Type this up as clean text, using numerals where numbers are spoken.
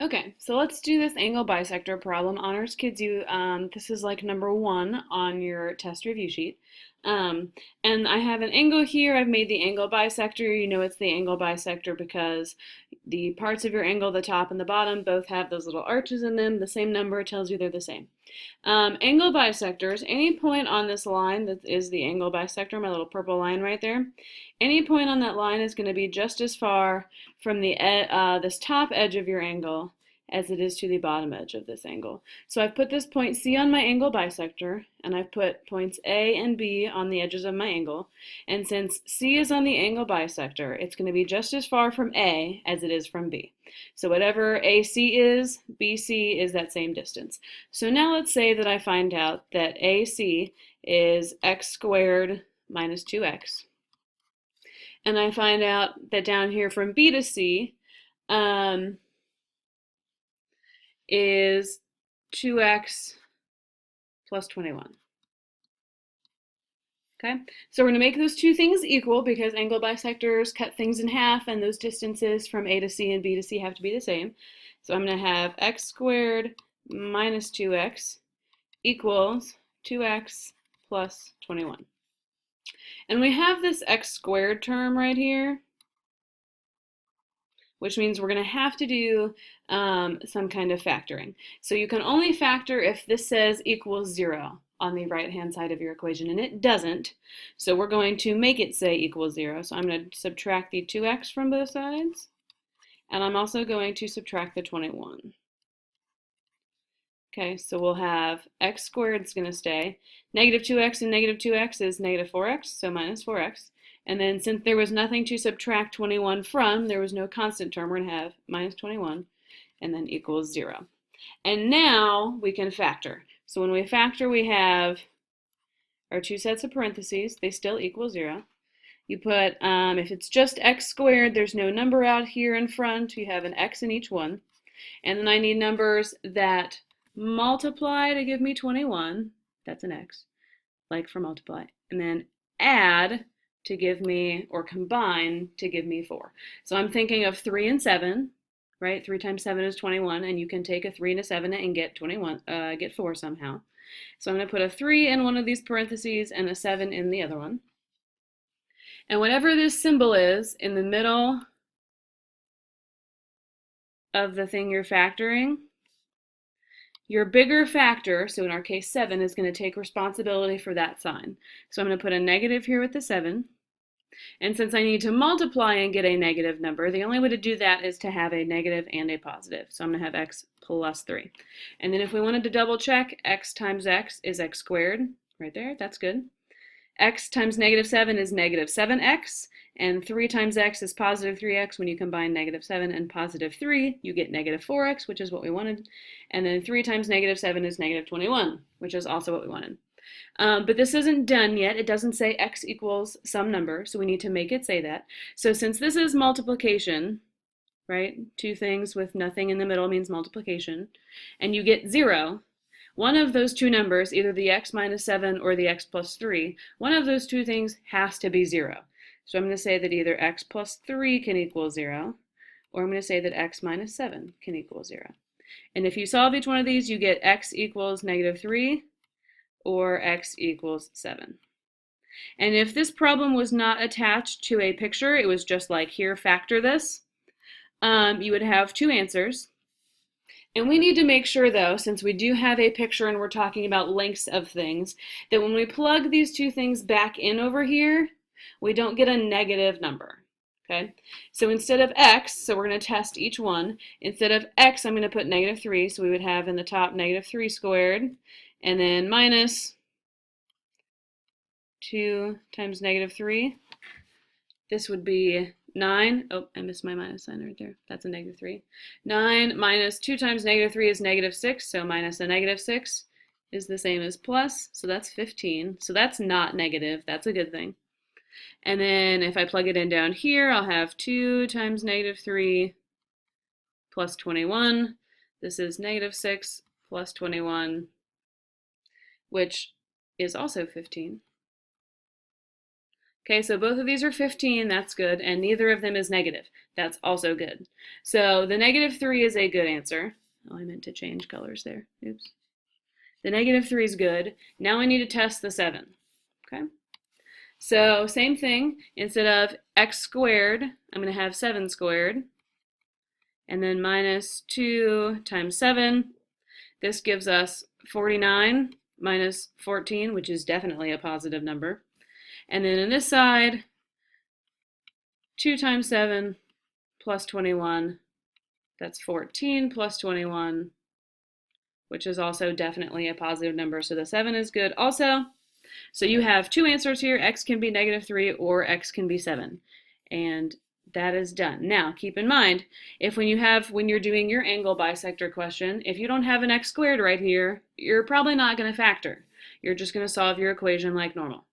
Okay, so let's do this angle bisector problem. Honors Kids U, this is like number 1 on your test review sheet. Um, and I have an angle here. I've made the angle bisector. You know it's the angle bisector because the parts of your angle, the top and the bottom, both have those little arches in them. The same number tells you they're the same. Angle bisectors, any point on this line that is the angle bisector, my little purple line right there, any point on that line is going to be just as far from the this top edge of your angle as it is to the bottom edge of this angle. So I've put this point C on my angle bisector, and I've put points A and B on the edges of my angle. And since C is on the angle bisector, it's going to be just as far from A as it is from B. So whatever AC is, BC is that same distance. So now let's say that I find out that AC is x squared minus 2x. And I find out that down here from B to C is 2x plus 21. Okay, so we're going to make those two things equal because angle bisectors cut things in half and those distances from A to C and B to C have to be the same. So I'm going to have x squared minus 2x equals 2x plus 21. And we have this x squared term right here, which means we're going to have to do some kind of factoring. So you can only factor if this says equals 0 on the right-hand side of your equation, and it doesn't. So we're going to make it say equals 0. So I'm going to subtract the 2x from both sides, and I'm also going to subtract the 21. Okay, so we'll have x squared is going to stay. Negative 2x and negative 2x is negative 4x, so minus 4x. And then since there was nothing to subtract 21 from, there was no constant term, we're going to have minus 21 and then equals 0. And now we can factor. So when we factor, we have our two sets of parentheses. They still equal 0. You put, if it's just x squared, there's no number out here in front. You have an x in each one. And then I need numbers that multiply to give me 21. That's an x, like for multiply. And then add to give me, or combine to give me 4. So I'm thinking of 3 and 7, right? 3 times 7 is 21, and you can take a 3 and a 7 and get 4 somehow. So I'm going to put a 3 in one of these parentheses and a 7 in the other one. And whatever this symbol is in the middle of the thing you're factoring, your bigger factor, so in our case 7, is going to take responsibility for that sign. So I'm going to put a negative here with the 7. And since I need to multiply and get a negative number, the only way to do that is to have a negative and a positive. So I'm going to have x plus 3. And then if we wanted to double check, x times x is x squared. Right there, that's good. X times negative 7 is negative 7x. And 3 times x is positive 3x. When you combine negative 7 and positive 3, you get negative 4x, which is what we wanted. And then 3 times negative 7 is negative 21, which is also what we wanted. But this isn't done yet. It doesn't say x equals some number, so we need to make it say that. So since this is multiplication, right, two things with nothing in the middle means multiplication, and you get 0, one of those two numbers, either the x minus 7 or the x plus 3, one of those two things has to be 0. So I'm going to say that either x plus 3 can equal 0, or I'm going to say that x minus 7 can equal 0. And if you solve each one of these, you get x equals negative 3, or x equals 7. And if this problem was not attached to a picture, it was just like, here, factor this, you would have two answers. And we need to make sure, though, since we do have a picture and we're talking about lengths of things, that when we plug these two things back in over here, we don't get a negative number. Okay, so instead of x, so we're going to test each one, instead of x, I'm going to put negative 3, so we would have in the top negative 3 squared, and then minus 2 times negative 3. This would be 9. Oh, I missed my minus sign right there. That's a negative 3. 9 minus 2 times negative 3 is negative 6, so minus a negative 6 is the same as plus, so that's 15. So that's not negative. That's a good thing. And then if I plug it in down here, I'll have 2 times negative 3 plus 21. This is negative 6 plus 21, which is also 15. Okay, so both of these are 15, that's good, and neither of them is negative. That's also good. So the negative 3 is a good answer. Oh, I meant to change colors there. Oops. The negative 3 is good. Now I need to test the 7. Okay? So same thing. Instead of x squared, I'm going to have 7 squared. And then minus 2 times 7. This gives us 49 minus 14, which is definitely a positive number. And then on this side, 2 times 7 plus 21, that's 14 plus 21, which is also definitely a positive number. So the 7 is good also. So you have two answers here. X can be negative 3 or X can be 7. And that is done. Now, keep in mind, when you're doing your angle bisector question, if you don't have an x squared right here, you're probably not going to factor. You're just going to solve your equation like normal.